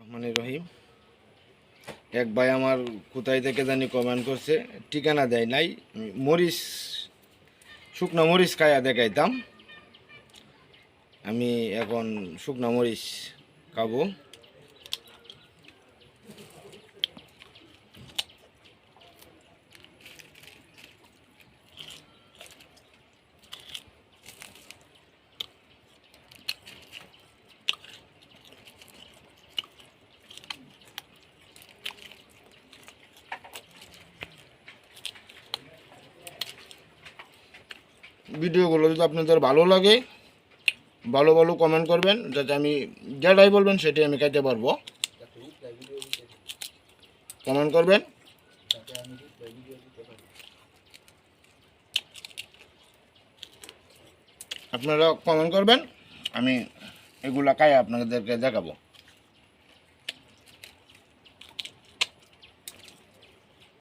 রহমানির রহিম। এক ভাই আমার কোথায় থেকে জানি কমেন্ট করছে, ঠিকানা দেয় নাই। মরিচ, শুকনো মরিচ খায়া দেখাইতাম। আমি এখন শুকনো মরিচ খাবো। ভিডিওগুলো যদি আপনাদের ভালো লাগে, ভালো ভালো কমেন্ট করবেন, যাতে আমি যেটাই বলবেন সেটাই আমি খাইতে পারবো। কমেন্ট করবেন। আপনারা কমেন্ট করবেন, আমি এগুলা খাই আপনাদেরকে দেখাবো।